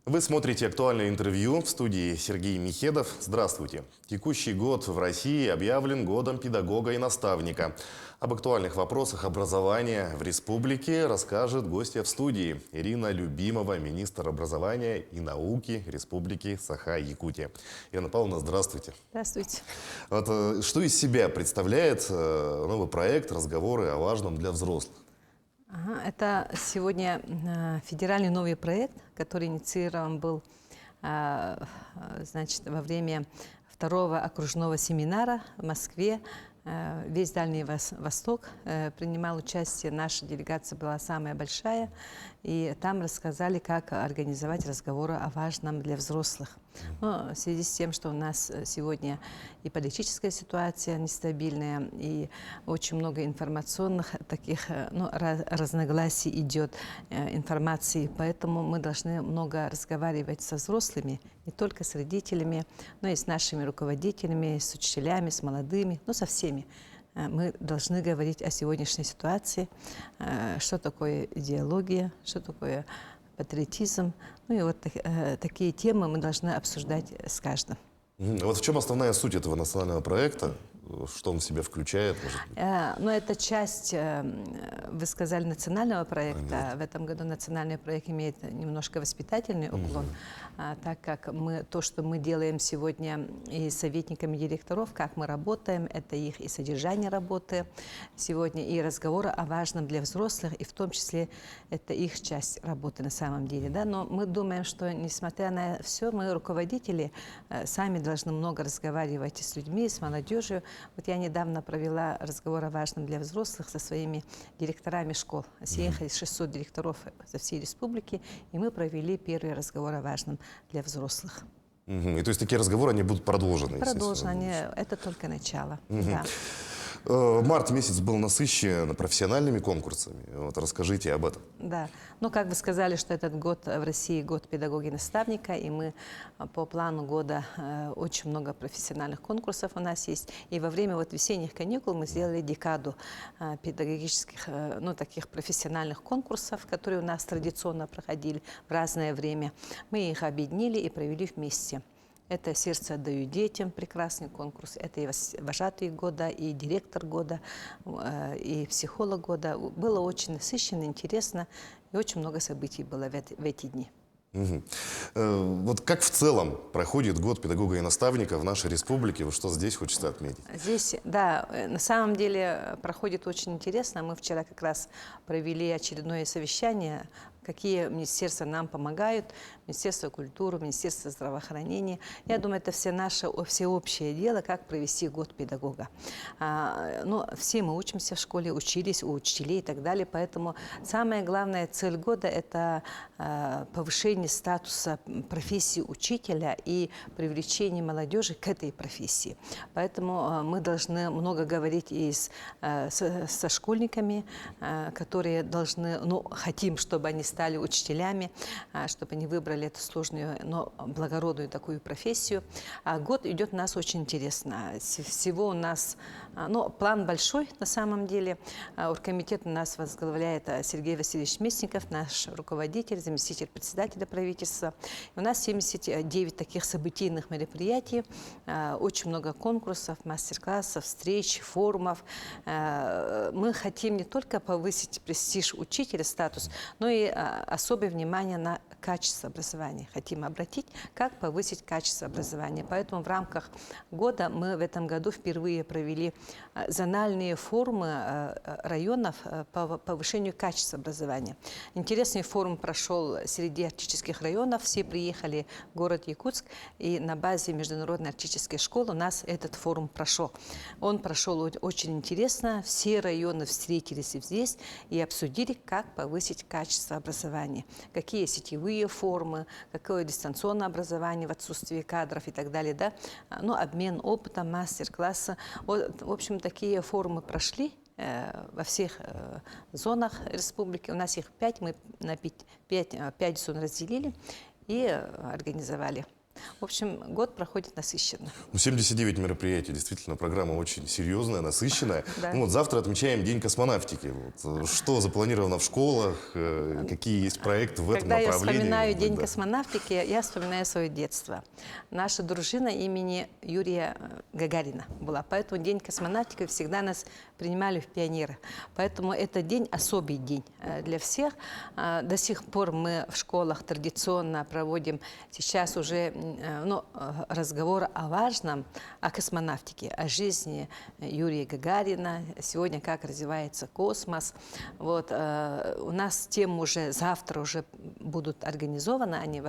Вы смотрите «Актуальное интервью», в студии Сергей Михедов. Здравствуйте. Текущий год в России объявлен годом педагога и наставника. Об актуальных вопросах образования в республике расскажет гостья в студии Ирина Любимова, министр образования и науки Республики Саха-Якутия. Ирина Павловна, здравствуйте. Здравствуйте. Вот, что из себя представляет новый проект «Разговоры о важном для взрослых»? Это сегодня федеральный новый проект, который инициирован был значит, во время второго окружного семинара в Москве. Весь Дальний Восток принимал участие, наша делегация была самая большая, и там рассказали, как организовать разговоры о важном для взрослых. Но в связи с тем, что у нас сегодня и политическая ситуация нестабильная, и очень много информационных таких разногласий идет информации, поэтому мы должны много разговаривать со взрослыми, не только с родителями, но и с нашими руководителями, с учителями, с молодыми, ну со всеми. Мы должны говорить о сегодняшней ситуации, что такое идеология, что такое патриотизм. Ну и вот такие темы мы должны обсуждать с каждым. Вот в чем основная суть этого национального проекта? Что он в себя включает? Ну, это часть, вы сказали, национального проекта. В этом году национальный проект имеет немножко воспитательный уклон, так как то, что мы делаем сегодня и советниками директоров, как мы работаем, это их и содержание работы сегодня, и разговоры о важном для взрослых, и в том числе это их часть работы на самом деле. Да? Но мы думаем, что, несмотря на все, мы, руководители, сами должны много разговаривать с людьми, с молодежью. Вот я недавно провела разговор о важном для взрослых со своими директорами школ. Съехали 600 директоров со всей республики, и мы провели первый разговор о важном для взрослых. И то есть такие разговоры, они будут продолжены? Продолжены, это только начало. Да. Март месяц был насыщен профессиональными конкурсами. Вот расскажите об этом. Да. Ну, как вы сказали, что этот год в России год педагога и наставника, и мы по плану года очень много профессиональных конкурсов у нас есть. И во время вот весенних каникул мы сделали декаду педагогических, таких профессиональных конкурсов, которые у нас традиционно проходили в разное время. Мы их объединили и провели вместе. Это «Сердце отдаю детям», прекрасный конкурс. Это и вожатый года, и директор года, и психолог года. Было очень насыщенно, интересно, и очень много событий было в эти дни. Вот как в целом проходит год педагога и наставника в нашей республике? Что здесь хочется отметить? Здесь, да, на самом деле проходит очень интересно. Мы вчера как раз провели очередное совещание, какие министерства нам помогают, Министерство культуры, Министерство здравоохранения. Я думаю, это все наше всеобщее дело, как провести год педагога. Но все мы учимся в школе, учились у учителей и так далее, поэтому самая главная цель года – это повышение статуса профессии учителя и привлечение молодежи к этой профессии. Поэтому мы должны много говорить и со школьниками, которые должны, хотим, чтобы они стали учителями, чтобы они выбрали эту сложную, но благородную такую профессию. Год идет у нас очень интересно. Всего у нас, план большой на самом деле. Оргкомитет у нас возглавляет Сергей Васильевич Местников, наш руководитель, заместитель председателя правительства. И у нас 79 таких событийных мероприятий, очень много конкурсов, мастер-классов, встреч, форумов. Мы хотим не только повысить престиж учителя, статус, но и особое внимание на качество образования. Хотим обратить, как повысить качество образования. Поэтому в рамках года мы в этом году впервые провели зональные форумы районов по повышению качества образования. Интересный форум прошел среди арктических районов. Все приехали в город Якутск, и на базе Международной арктической школы у нас этот форум прошел. Он прошел очень интересно. Все районы встретились здесь и обсудили, как повысить качество образования. Какие сетевые формы, какое дистанционное образование в отсутствии кадров и так далее. Да? Обмен опытом, мастер-классы. В общем, такие форумы прошли во всех зонах республики. У нас их 5, мы на 5 зон разделили и организовали. В общем, год проходит насыщенно. Ну, 79 мероприятий, действительно, программа очень серьезная, насыщенная. Да. Ну, вот завтра отмечаем День космонавтики. Вот, что запланировано в школах, какие есть проекты в этом Когда я направлении? вспоминаю День Да. космонавтики, я вспоминаю свое детство. Наша дружина имени Юрия Гагарина была. Поэтому День космонавтики всегда нас принимали в пионеры. Поэтому этот день особый день для всех. До сих пор мы в школах традиционно проводим сейчас уже разговор о важном, о космонавтике, о жизни Юрия Гагарина, сегодня как развивается космос. Вот, у нас темы уже завтра уже будут организованы, они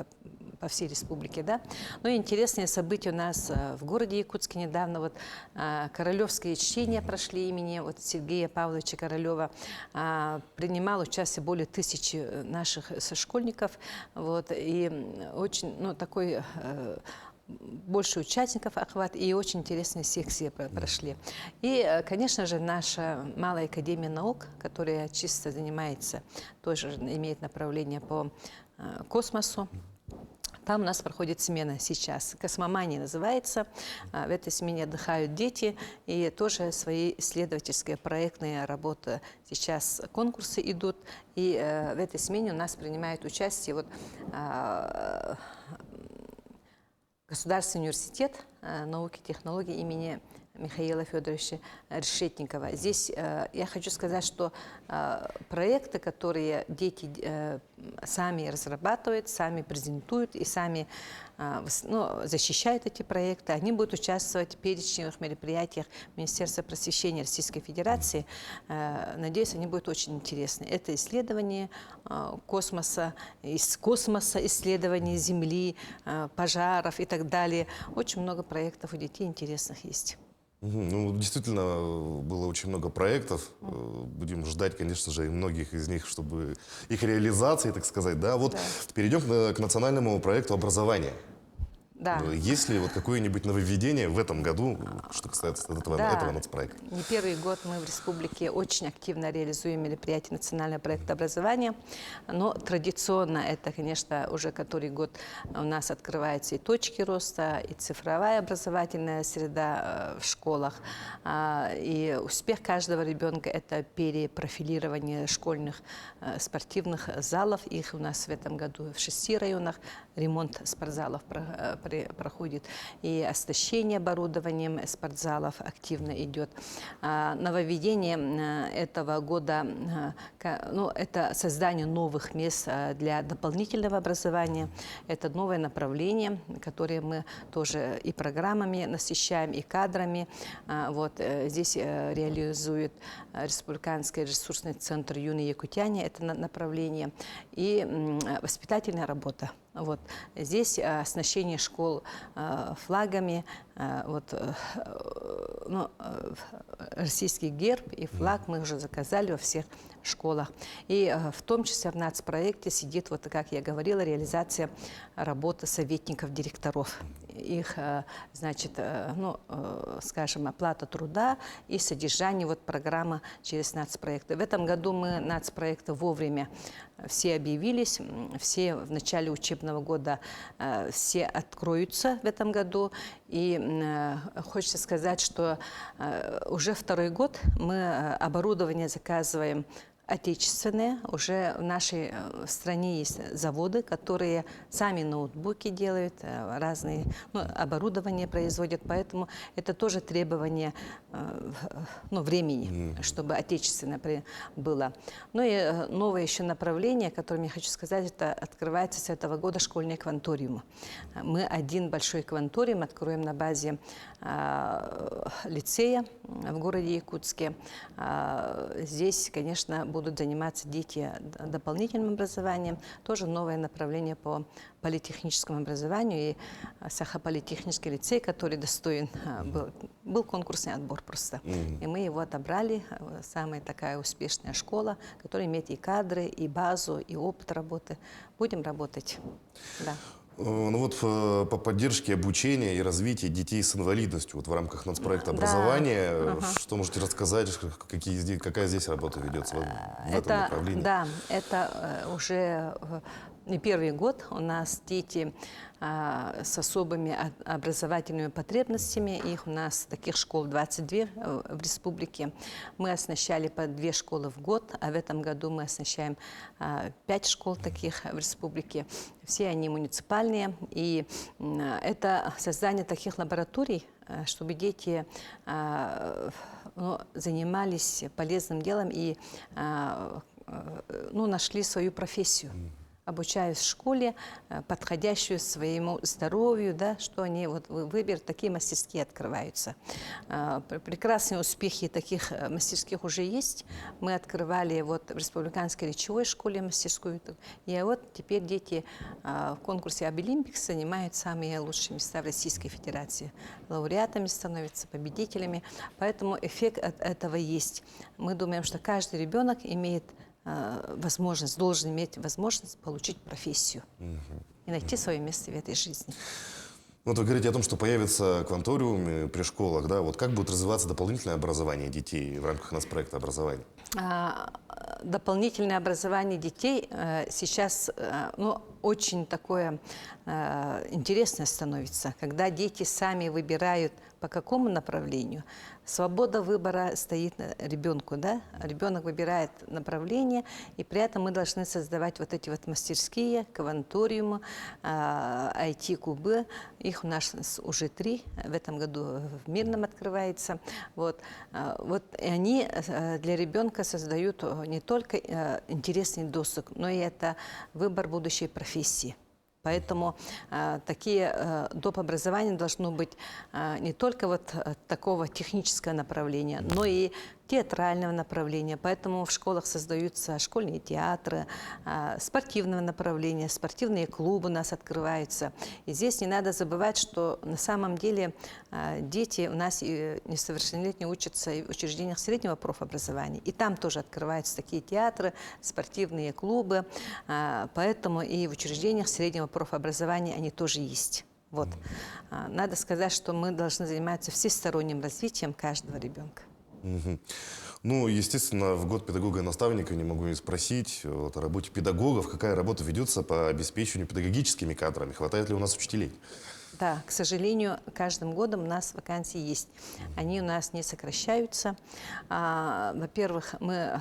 по всей республике, да. Ну и интересные события у нас в городе Якутске недавно. Вот королевские чтения прошли имени вот Сергея Павловича Королева. Принимал участие более 1000 наших сошкольников. Вот, и очень, такой больше участников охват, и очень интересные секции прошли. И, конечно же, наша Малая академия наук, которая чисто занимается, тоже имеет направление по космосу. Там у нас проходит смена сейчас. Космомания называется. В этой смене отдыхают дети. И тоже свои исследовательские проектные работы. Сейчас конкурсы идут. И в этой смене у нас принимает участие Государственный университет науки и технологий имени Михаила Федоровича Решетникова. Здесь я хочу сказать, что проекты, которые дети сами разрабатывают, сами презентуют и сами защищают эти проекты, они будут участвовать в перечневых мероприятиях Министерства просвещения Российской Федерации. Надеюсь, они будут очень интересны. Это исследование космоса, из космоса исследования Земли, пожаров и так далее. Очень много проектов у детей интересных есть. Ну, действительно, было очень много проектов. Будем ждать, конечно же, и многих из них, чтобы их реализации, так сказать. Да? Вот перейдем к национальному проекту образования. Да. Есть ли вот какое-нибудь нововведение в этом году, что касается этого нацпроекта? Не первый год мы в республике очень активно реализуем мероприятия национального проекта образования. Но традиционно это, конечно, уже который год у нас открываются и точки роста, и цифровая образовательная среда в школах. И успех каждого ребенка – это перепрофилирование школьных спортивных залов. Их у нас в этом году в 6 районах. Ремонт спортзалов проходит, и оснащение оборудованием спортзалов активно идет. Нововведение этого года это создание новых мест для дополнительного образования. Это новое направление, которое мы тоже и программами насыщаем, и кадрами. Вот здесь реализует Республиканский ресурсный центр «Юные якутяне» это направление, и воспитательная работа. Вот. Здесь оснащение школ флагами, российский герб и флаг мы уже заказали во всех школах. И в том числе в нацпроекте сидит, вот как я говорила, реализация работы советников директоров. Их, значит, скажем, оплата труда и содержание программы через нацпроекты. В этом году мы нацпроекты вовремя все объявились, все в начале учебного года все откроются в этом году. И хочется сказать, что уже 2-й год мы оборудование заказываем отечественные. Уже в нашей стране есть заводы, которые сами ноутбуки делают, разные оборудование производят. Поэтому это тоже требование времени, чтобы отечественно было. Ну и новое еще направление, о котором я хочу сказать, это открывается с этого года школьные кванториумы. Мы один большой кванториум откроем на базе лицея в городе Якутске. Здесь, конечно, будут заниматься дети дополнительным образованием. Тоже новое направление по политехническому образованию. И Сахаполитехнический лицей, который достоин, был конкурсный отбор просто. И мы его отобрали. Самая такая успешная школа, которая имеет и кадры, и базу, и опыт работы. Будем работать. Да. Ну вот по поддержке обучения и развития детей с инвалидностью в рамках нацпроекта образования, что можете рассказать, какая здесь работа ведется в этом направлении? Да, это уже не первый год у нас дети с особыми образовательными потребностями. Их у нас таких школ 22 в республике. Мы оснащали по 2 школы в год, а в этом году мы оснащаем 5 школ таких в республике. Все они муниципальные. И это создание таких лабораторий, чтобы дети занимались полезным делом и нашли свою профессию, обучаясь в школе, подходящую своему здоровью, да, что они выберут, такие мастерские открываются. Прекрасные успехи таких мастерских уже есть. Мы открывали в Республиканской речевой школе мастерскую. И теперь дети в конкурсе Обилимпикс занимают самые лучшие места в Российской Федерации. Лауреатами становятся, победителями. Поэтому эффект от этого есть. Мы думаем, что каждый ребенок имеет должен иметь возможность получить профессию и найти свое место в этой жизни. Вот вы говорите о том, что появятся кванториумы при школах, да? Вот как будет развиваться дополнительное образование детей в рамках нацпроекта образования? Дополнительное образование детей сейчас очень такое интересное становится, когда дети сами выбирают, по какому направлению. Свобода выбора стоит ребенку, да? Ребенок выбирает направление, и при этом мы должны создавать эти мастерские, кванториумы, IT-клубы. Их у нас уже 3, в этом году в Мирном открывается. И они для ребенка создают не только интересный досуг, но и это выбор будущей профессии. Поэтому такие доп. Образования должно быть не только такого технического направления, но и театрального направления. Поэтому в школах создаются школьные театры, спортивного направления, спортивные клубы у нас открываются. И здесь не надо забывать, что на самом деле дети у нас несовершеннолетние учатся в учреждениях среднего профобразования. И там тоже открываются такие театры, спортивные клубы. Поэтому и в учреждениях среднего профобразования они тоже есть. Надо сказать, что мы должны заниматься всесторонним развитием каждого ребенка. Ну, естественно, в год педагога и наставника не могу не спросить о работе педагогов. Какая работа ведется по обеспечению педагогическими кадрами? Хватает ли у нас учителей? Да, к сожалению, каждым годом у нас вакансии есть. Они у нас не сокращаются. Во-первых, мы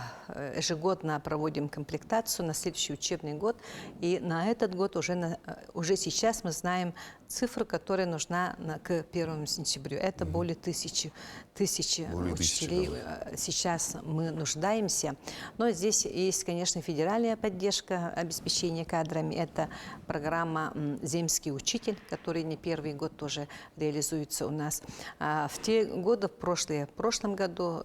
ежегодно проводим комплектацию на следующий учебный год. И на этот год уже сейчас мы знаем цифру, которая нужна к 1 сентябрю. Это более тысячи учителей. Сейчас мы нуждаемся. Но здесь есть, конечно, федеральная поддержка обеспечения кадрами. Это программа «Земский учитель», который не первый год тоже реализуется у нас. В те годы, в прошлом году,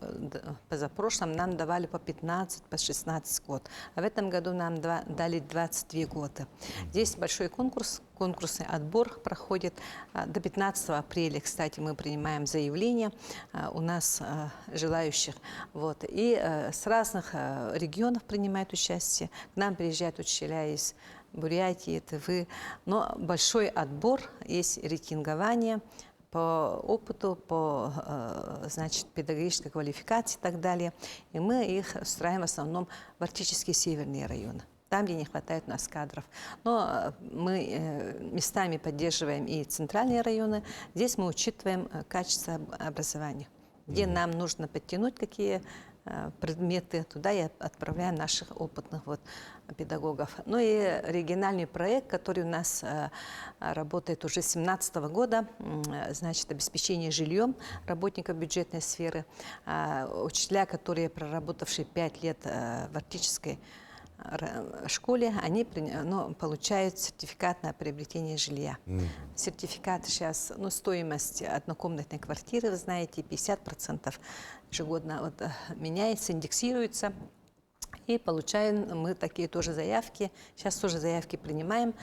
позапрошлом, нам давали по 15, по 16 год. А в этом году нам дали 22 года. Здесь большой конкурсный отбор проходит. До 15 апреля, кстати, мы принимаем заявления. У нас желающих. И с разных регионов принимают участие. К нам приезжают учителя из Бурятии, Тывы. Но большой отбор, есть рейтингование по опыту, по педагогической квалификации и так далее. И мы их устраиваем в основном в арктические северные районы. Там, где не хватает у нас кадров. Но мы местами поддерживаем и центральные районы. Здесь мы учитываем качество образования. Где нам нужно подтянуть какие предметы, туда и отправляем наших опытных педагогов. Ну и региональный проект, который у нас работает уже с 2017 года, обеспечение жильем работников бюджетной сферы. Учителя, которые проработавшие 5 лет в арктической школе, они получают сертификат на приобретение жилья. Сертификат сейчас, стоимость однокомнатной квартиры, вы знаете, 50% ежегодно меняется, индексируется. И получаем мы такие тоже заявки. Сейчас тоже заявки принимаем.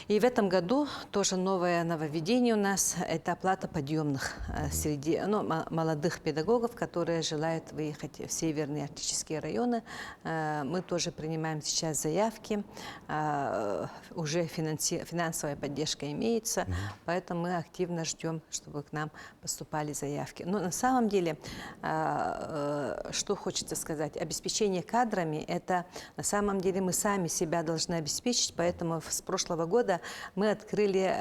И в этом году тоже новое нововведение у нас – это оплата подъемных среди молодых педагогов, которые желают выехать в северные арктические районы. Мы тоже принимаем сейчас заявки, уже финансовая поддержка имеется, поэтому мы активно ждем, чтобы к нам поступали заявки. Но на самом деле, что хочется сказать, обеспечение кадрами – это на самом деле мы сами себя должны обеспечить, поэтому с прошлого года мы открыли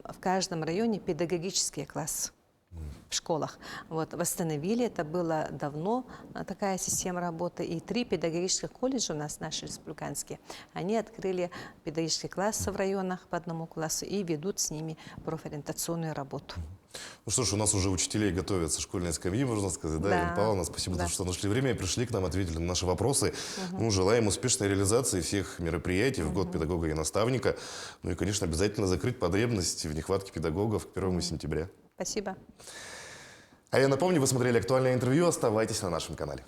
в каждом районе педагогические классы в школах. Вот, восстановили, это было давно, такая система работы. И 3 педагогических колледжа у нас, наши республиканские, они открыли педагогические классы в районах по 1 классу и ведут с ними профориентационную работу. Ну что ж, у нас уже учителей готовятся школьные скамьи, можно сказать, да, Ирина Павловна? Спасибо, что нашли время и пришли к нам, ответили на наши вопросы. Ну, желаем успешной реализации всех мероприятий в год педагога и наставника. Ну и, конечно, обязательно закрыть потребность в нехватке педагогов к 1 сентября. Спасибо. А я напомню, вы смотрели актуальное интервью. Оставайтесь на нашем канале.